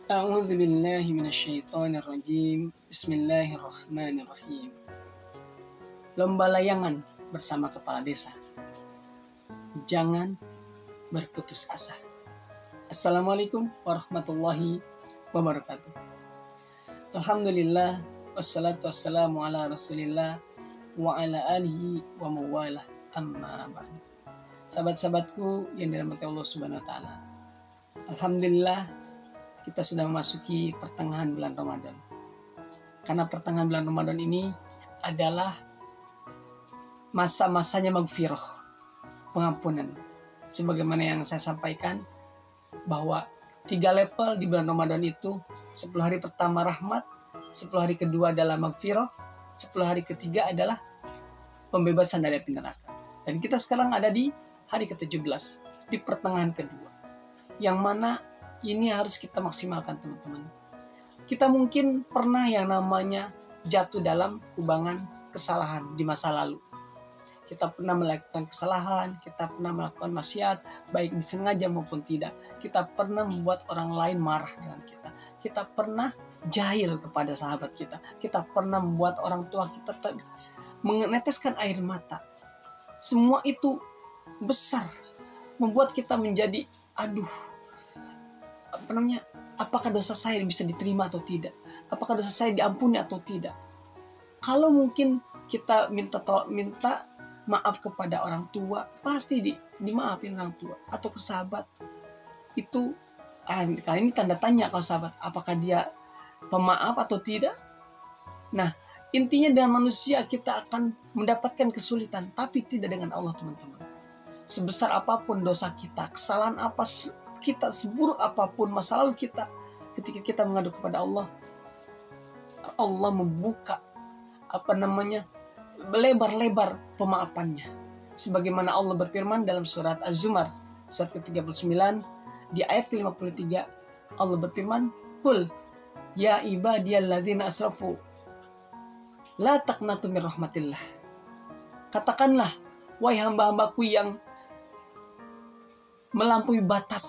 A'udzu billahi minasyaitonir rajim. Bismillahirrahmanirrahim. Lomba layangan bersama kepala desa. Jangan berputus asa. Assalamualaikum warahmatullahi wabarakatuh. Alhamdulillah wassalatu wassalamu ala Rasulillah wa ala alihi wa mawalah, amma ba'du. Sahabat-sahabatku yang dirahmati Allah Subhanahu wa taala. Alhamdulillah kita sudah memasuki pertengahan bulan Ramadan. Karena pertengahan bulan Ramadan ini adalah masa-masanya maghfirah, pengampunan. Sebagaimana yang saya sampaikan bahwa 3 level di bulan Ramadan itu, 10 hari pertama rahmat, 10 hari kedua adalah maghfirah, 10 hari ketiga adalah pembebasan dari api neraka. Dan kita sekarang ada di hari ke-17, di pertengahan kedua. Yang mana ini harus kita maksimalkan, teman-teman. Kita mungkin pernah yang namanya jatuh dalam kubangan kesalahan di masa lalu. Kita pernah melakukan kesalahan, kita pernah melakukan maksiat, baik disengaja maupun tidak. Kita pernah membuat orang lain marah dengan kita. Kita pernah jahil kepada sahabat kita. Kita pernah membuat orang tua kita meneteskan air mata. Semua itu besar, membuat kita menjadi, apakah dosa saya bisa diterima atau tidak? Apakah dosa saya diampuni atau tidak? Kalau mungkin kita minta maaf kepada orang tua, pasti dimaafin orang tua atau ke sahabat. Itu kali ini tanda tanya kalau sahabat, apakah dia pemaaf atau tidak? Nah, intinya dengan manusia kita akan mendapatkan kesulitan, tapi tidak dengan Allah, teman-teman. Sebesar apapun dosa kita, kesalahan apa kita, seburuk apapun masa lalu kita, ketika kita mengadu kepada Allah, Allah membuka lebar-lebar pemaafannya. Sebagaimana Allah berfirman dalam surat Az-Zumar, surat ke-39, di ayat ke-53, Allah berfirman, "Qul ya ibadiyalladzina asrafu la taqnatu mir rahmatillah." Katakanlah, wahai hamba-hambaku yang melampaui batas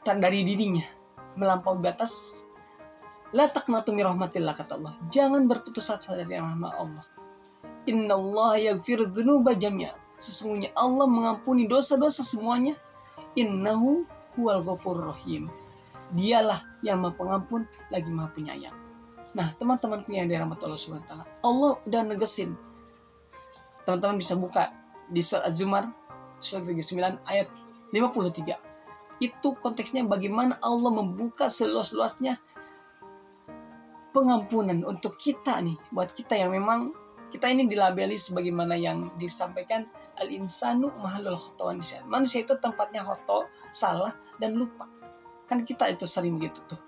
dari dirinya, melampaui batas, la taqnatu min rahmatillah, kata Allah, jangan berputus asa dari rahmat Allah. Innallaha yaghfiru dzunuba jami'a, sesungguhnya Allah mengampuni dosa-dosa semuanya. Innahu huwal ghafurur rahim, dialah yang Maha Pengampun lagi Maha Penyayang. Nah, teman-temanku yang dirahmati Allah Subhanahu wa taala, Allah udah negesin. Teman-teman bisa buka di surat Az-Zumar surat 39 ayat 53. Itu konteksnya bagaimana Allah membuka seluas-luasnya pengampunan untuk kita nih, buat kita yang memang kita ini dilabeli sebagaimana yang disampaikan, al-insanu mahallul khata' wa nisyan. Manusia itu tempatnya khata', salah dan lupa. Kan kita itu sering begitu tuh.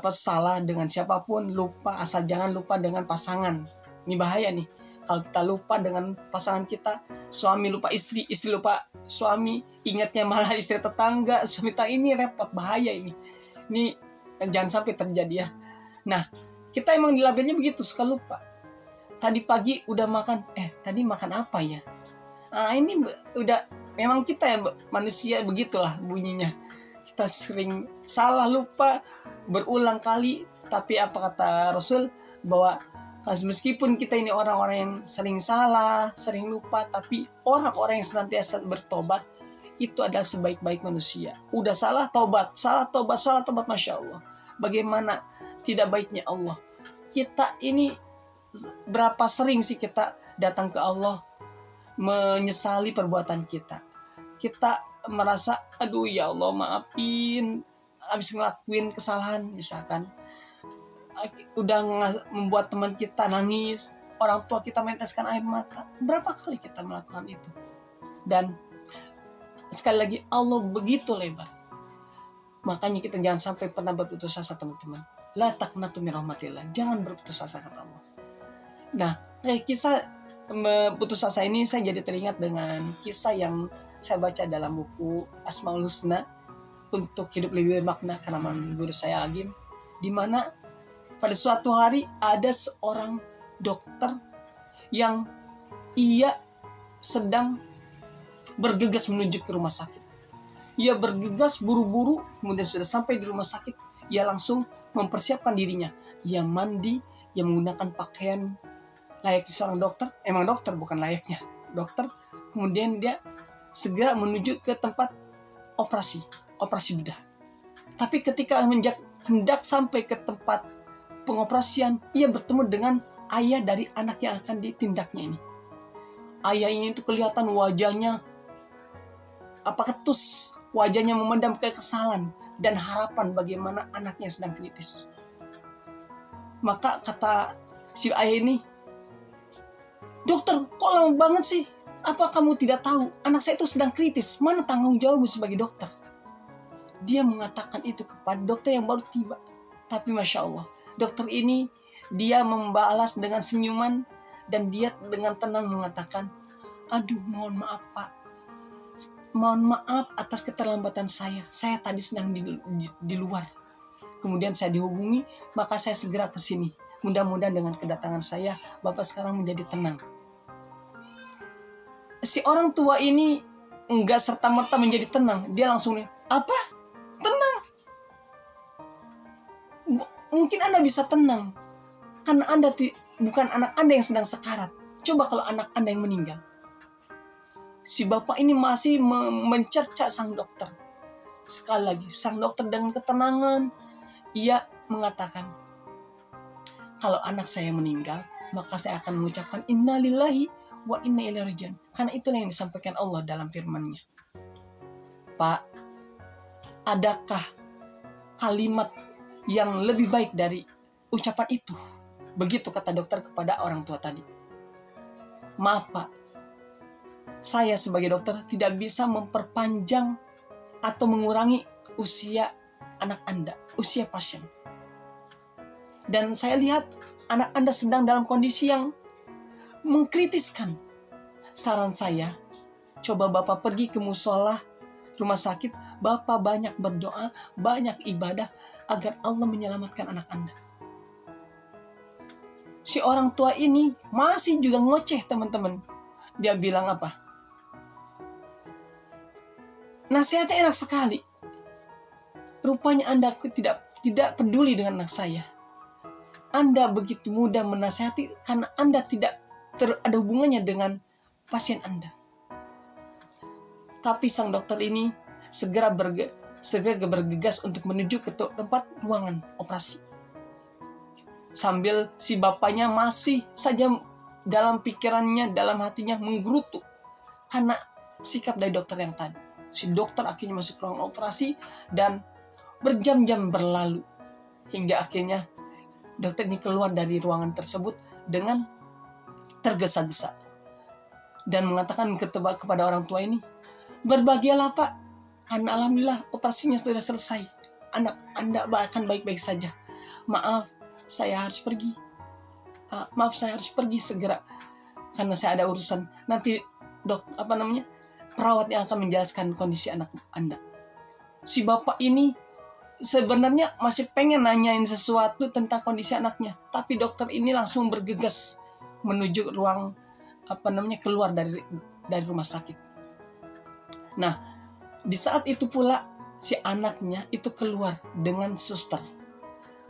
Salah dengan siapapun, lupa, asal jangan lupa dengan pasangan. Ini bahaya nih. Kalau kita lupa dengan pasangan kita, suami lupa istri, istri lupa suami, ingatnya malah istri tetangga, suami ini repot, bahaya ini. Ini jangan sampai terjadi ya. Nah, kita emang dilabelnya begitu, suka lupa. Tadi pagi udah makan, tadi makan apa ya? Ini udah, memang kita ya manusia begitulah bunyinya. Kita sering salah, lupa, berulang kali. Tapi apa kata Rasul, bahwa meskipun kita ini orang-orang yang sering salah, sering lupa, tapi orang-orang yang senantiasa bertobat, itu adalah sebaik-baik manusia. Udah salah, tobat, Masya Allah. Bagaimana tidak baiknya Allah. Kita ini berapa sering sih kita datang ke Allah menyesali perbuatan kita. Kita merasa, ya Allah maafin, habis ngelakuin kesalahan misalkan, udah membuat teman kita nangis, orang tua kita meneteskan air mata. Berapa kali kita melakukan itu? Dan sekali lagi, Allah begitu lebar. Makanya kita jangan sampai pernah berputus asa, teman-teman. La taqnatu min rahmatillah, jangan berputus asa, kata Allah. Nah, kisah putus asa ini saya jadi teringat dengan kisah yang saya baca dalam buku Asmaul Husna untuk hidup lebih bermakna karangan guru saya Agim, di mana pada suatu hari ada seorang dokter yang ia sedang bergegas menuju ke rumah sakit. Ia bergegas buru-buru, kemudian sudah sampai di rumah sakit, ia langsung mempersiapkan dirinya. Ia mandi, ia menggunakan pakaian layaknya seorang dokter, emang dokter bukan layaknya dokter. Kemudian dia segera menuju ke tempat operasi bedah. Tapi ketika hendak sampai ke tempat pengoperasian, ia bertemu dengan ayah dari anak yang akan ditindaknya ini. Ayahnya itu kelihatan wajahnya ketus, wajahnya memendam kekesalan dan harapan bagaimana anaknya sedang kritis. Maka kata si ayah ini, "Dokter, kok lama banget sih? Apa kamu tidak tahu anak saya itu sedang kritis? Mana tanggung jawabmu sebagai dokter?" Dia mengatakan itu kepada dokter yang baru tiba. Tapi Masya Allah, dokter ini dia membalas dengan senyuman dan dia dengan tenang mengatakan, "Aduh, mohon maaf Pak. Mohon maaf atas keterlambatan saya. Saya tadi sedang di luar. Kemudian saya dihubungi, maka saya segera ke sini. Mudah-mudahan dengan kedatangan saya, Bapak sekarang menjadi tenang." Si orang tua ini enggak serta-merta menjadi tenang. Dia langsung, "Apa? Tenang? Mungkin Anda bisa tenang karena Anda bukan anak Anda yang sedang sekarat. Coba kalau anak Anda yang meninggal." Si bapak ini masih mencerca sang dokter. Sekali lagi, sang dokter dengan ketenangan, ia mengatakan, "Kalau anak saya meninggal, maka saya akan mengucapkan innalillahi wa inna ilaihi raji'un." Karena itulah yang disampaikan Allah dalam firman-Nya. Pak, adakah kalimat yang lebih baik dari ucapan itu? Begitu kata dokter kepada orang tua tadi. "Maaf Pak, saya sebagai dokter tidak bisa memperpanjang atau mengurangi usia anak Anda, usia pasien. Dan saya lihat anak Anda sedang dalam kondisi yang mengkritiskan. Saran saya, coba Bapak pergi ke musola rumah sakit, Bapak banyak berdoa, banyak ibadah agar Allah menyelamatkan anak Anda." Si orang tua ini masih juga ngoceh, teman-teman. Dia bilang apa? "Nasihatnya enak sekali. Rupanya Anda tidak peduli dengan anak saya. Anda begitu mudah menasihati karena Anda tidak ada hubungannya dengan pasien Anda." Tapi sang dokter ini segera bergegas untuk menuju ke tempat ruangan operasi. Sambil si bapaknya masih saja dalam pikirannya, dalam hatinya menggerutu karena sikap dari dokter yang tadi. Si dokter akhirnya masuk ke ruang operasi dan berjam-jam berlalu. Hingga akhirnya dokter ini keluar dari ruangan tersebut dengan tergesa-gesa. Dan mengatakan kepada orang tua ini, "Berbahagialah Pak, karena alhamdulillah operasinya sudah selesai. Anak Anda akan baik-baik saja. Maaf, saya harus pergi. Saya harus pergi segera karena saya ada urusan. Nanti perawat yang akan menjelaskan kondisi anak Anda." Si bapak ini sebenarnya masih pengen nanyain sesuatu tentang kondisi anaknya, tapi dokter ini langsung bergegas menuju ruang keluar dari rumah sakit. Nah, di saat itu pula si anaknya itu keluar dengan suster.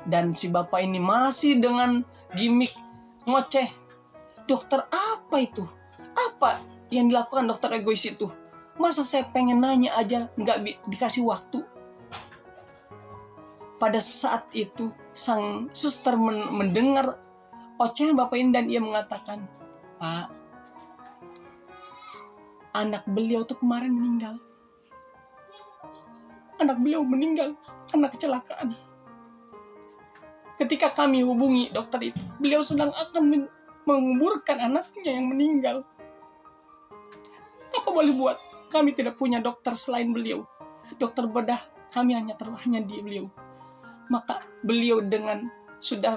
Dan si bapak ini masih dengan gimmick ngoceh. "Dokter, apa itu? Apa yang dilakukan dokter egois itu? Masa saya pengen nanya aja nggak dikasih waktu?" Pada saat itu sang suster mendengar ocehan bapak ini dan ia mengatakan, "Pak, anak beliau tuh kemarin meninggal. Anak beliau meninggal karena kecelakaan. Ketika kami hubungi dokter itu, beliau sedang akan menguburkan anaknya yang meninggal. Apa boleh buat? Kami tidak punya dokter selain beliau. Dokter bedah kami hanya di beliau." Maka beliau dengan sudah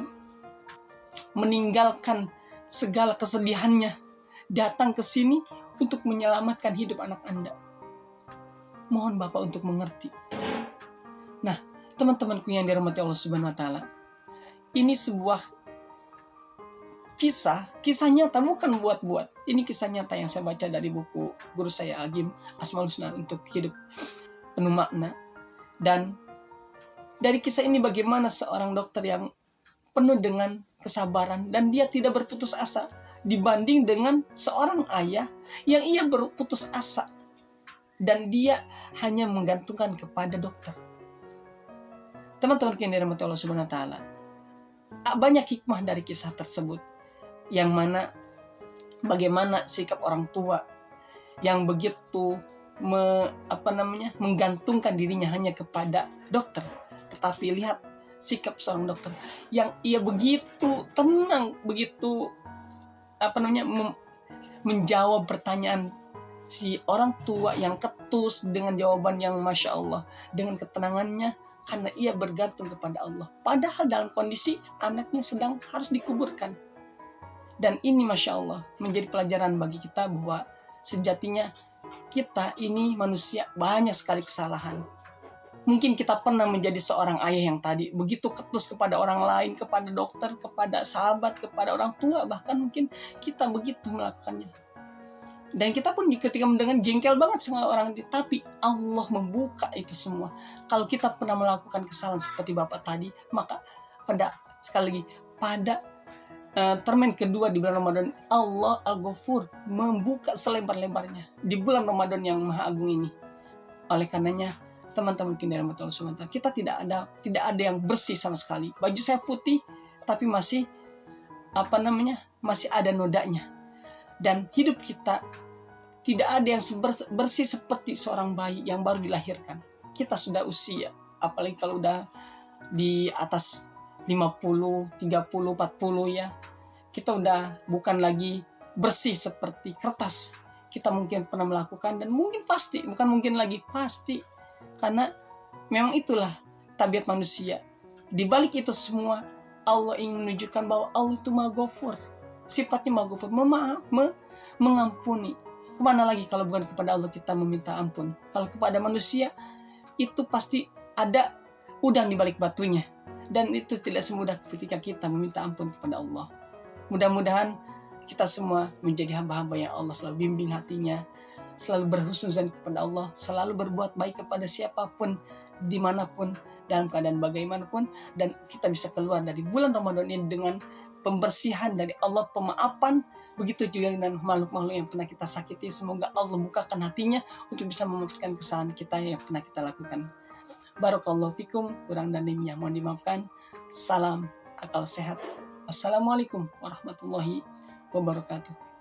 meninggalkan segala kesedihannya datang ke sini untuk menyelamatkan hidup anak Anda. Mohon Bapak untuk mengerti. Nah, teman-temanku yang dirahmati Allah Subhanahu wa taala, ini sebuah kisah nyata, bukan buat-buat. Ini kisah nyata yang saya baca dari buku guru saya Agim Asmaul Husna untuk hidup penuh makna. Dan dari kisah ini bagaimana seorang dokter yang penuh dengan kesabaran dan dia tidak berputus asa dibanding dengan seorang ayah yang ia berputus asa dan dia hanya menggantungkan kepada dokter. Teman-teman yang dirahmati Allah Subhanahu wa taala, banyak hikmah dari kisah tersebut, yang mana bagaimana sikap orang tua yang begitu menggantungkan dirinya hanya kepada dokter. Tetapi lihat sikap seorang dokter yang ia begitu tenang, begitu menjawab pertanyaan si orang tua yang ketus dengan jawaban yang Masya Allah, dengan ketenangannya, karena ia bergantung kepada Allah. Padahal dalam kondisi anaknya sedang harus dikuburkan. Dan ini Masya Allah menjadi pelajaran bagi kita bahwa sejatinya kita ini manusia banyak sekali kesalahan. Mungkin kita pernah menjadi seorang ayah yang tadi begitu ketus kepada orang lain, kepada dokter, kepada sahabat, kepada orang tua, bahkan mungkin kita begitu melakukannya. Dan kita pun ketika mendengar jengkel banget sama orang itu, tapi Allah membuka itu semua. Kalau kita pernah melakukan kesalahan seperti Bapak tadi, maka pada termen kedua di bulan Ramadan, Allah Al-Ghafur membuka selebar-lebarnya di bulan Ramadan yang Maha Agung ini. Oleh karenanya, teman-teman kita tidak ada yang bersih sama sekali. Baju saya putih, tapi masih ada nodanya. Dan hidup kita tidak ada yang bersih seperti seorang bayi yang baru dilahirkan. Kita sudah usia, apalagi kalau udah di atas 50, 30, 40 ya. Kita udah bukan lagi bersih seperti kertas. Kita mungkin pernah melakukan dan mungkin pasti, bukan mungkin lagi, pasti. Karena memang itulah tabiat manusia. Di balik itu semua, Allah ingin menunjukkan bahwa Allah itu Maha Ghafur. Sifatnya Maha Ghafur, mengampuni. Kemana lagi kalau bukan kepada Allah kita meminta ampun? Kalau kepada manusia, itu pasti ada udang di balik batunya. Dan itu tidak semudah ketika kita meminta ampun kepada Allah. Mudah-mudahan kita semua menjadi hamba-hamba yang Allah selalu bimbing hatinya, selalu berhusnuzan kepada Allah, selalu berbuat baik kepada siapapun, dimanapun, dalam keadaan bagaimanapun, dan kita bisa keluar dari bulan Ramadan ini dengan pembersihan dari Allah, pemaafan. Begitu juga dengan makhluk-makhluk yang pernah kita sakiti. Semoga Allah bukakan hatinya untuk bisa memaafkan kesalahan kita yang pernah kita lakukan. Barakallahu fikum, kurang dan lebihnya mohon dimaafkan. Salam akal sehat. Assalamualaikum warahmatullahi wabarakatuh.